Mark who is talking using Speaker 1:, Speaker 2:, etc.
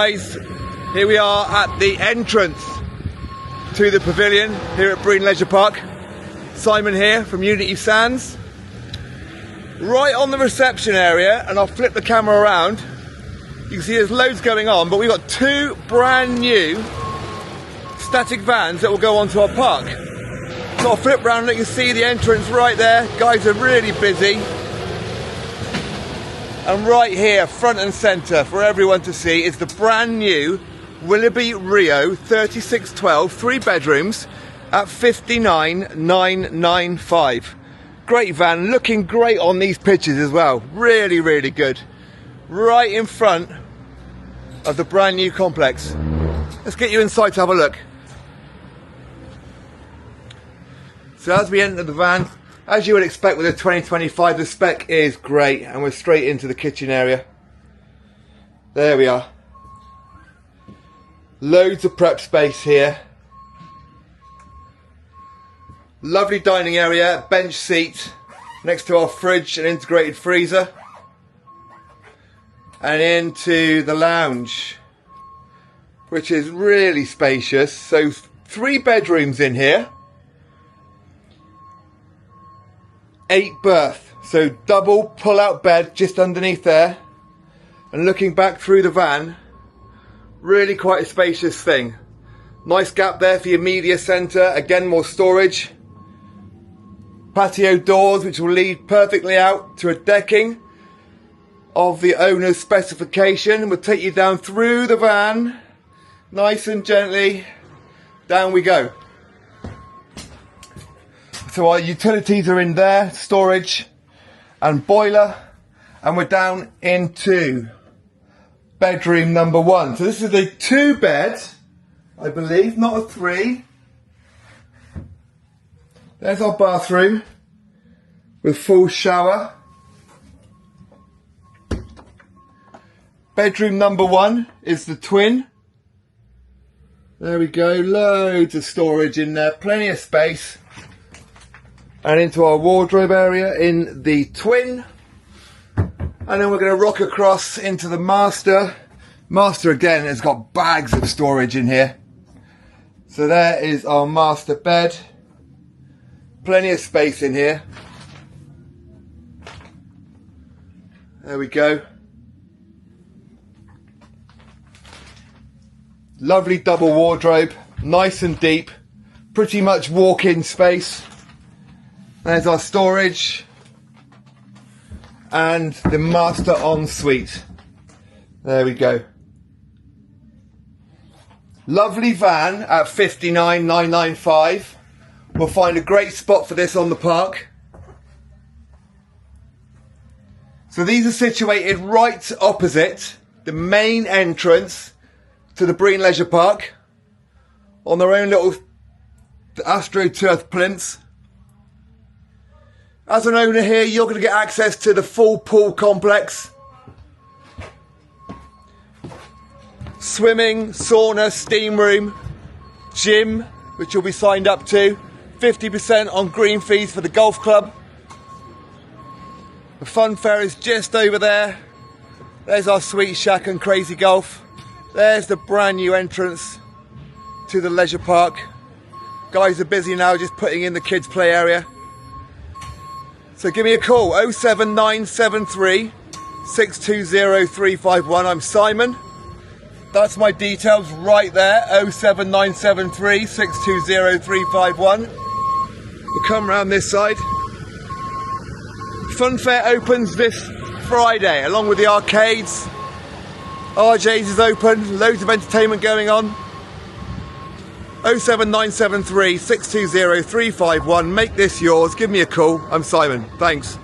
Speaker 1: Guys, here we are at the entrance to the pavilion here at Breen Leisure Park. Simon here from Unity Sands. Right on the reception area, and I'll flip the camera around. You can see there's loads going on, but we've got two brand new static vans that will go onto our park. So I'll flip around and you can see the entrance right there. Guys are really busy. And right here, front and centre for everyone to see, is the brand new Willoughby Rio 3612, 3 bedrooms at 59,995. Great van, looking great on these pictures as well. Really, really good. Right in front of the brand new complex. Let's get you inside to have a look. So as we enter the van, as you would expect with a 2025, the spec is great, and we're straight into the kitchen area. There we are. Loads of prep space here. Lovely dining area, bench seat next to our fridge and integrated freezer. And into the lounge, which is really spacious. So 3 bedrooms in here. 8 berth, so double pull-out bed just underneath there, and looking back through the van, really quite a spacious thing. Nice gap there for your media centre, again more storage. Patio doors which will lead perfectly out to a decking of the owner's specification. We'll take you down through the van, nice and gently, down we go. So our utilities are in there, storage and boiler, and we're down into bedroom number 1. So this is a 2-bed, I believe, not a 3. There's our bathroom with full shower. Bedroom number 1 is the twin. There we go, loads of storage in there, plenty of space. And into our wardrobe area in the twin. And then we're going to rock across into the master. Master again has got bags of storage in here. So there is our master bed. Plenty of space in here. There we go. Lovely double wardrobe, nice and deep. Pretty much walk-in space. There's our storage and the master ensuite. There we go. Lovely van at 59,995. We'll find a great spot for this on the park. So these are situated right opposite the main entrance to the Breen Leisure Park on their own little AstroTurf plinths. As an owner here, you're going to get access to the full pool complex. Swimming, sauna, steam room, gym, which you'll be signed up to. 50% on green fees for the golf club. The fun fair is just over there. There's our sweet shack and crazy golf. There's the brand new entrance to the leisure park. Guys are busy now just putting in the kids play area. So give me a call, 07973 620 351. I'm Simon. That's my details right there, 07973 620 351. We'll come round this side. Fun fair opens this Friday, along with the arcades. RJ's is open, loads of entertainment going on. 07973 620 351. Make this yours. Give me a call. I'm Simon. Thanks.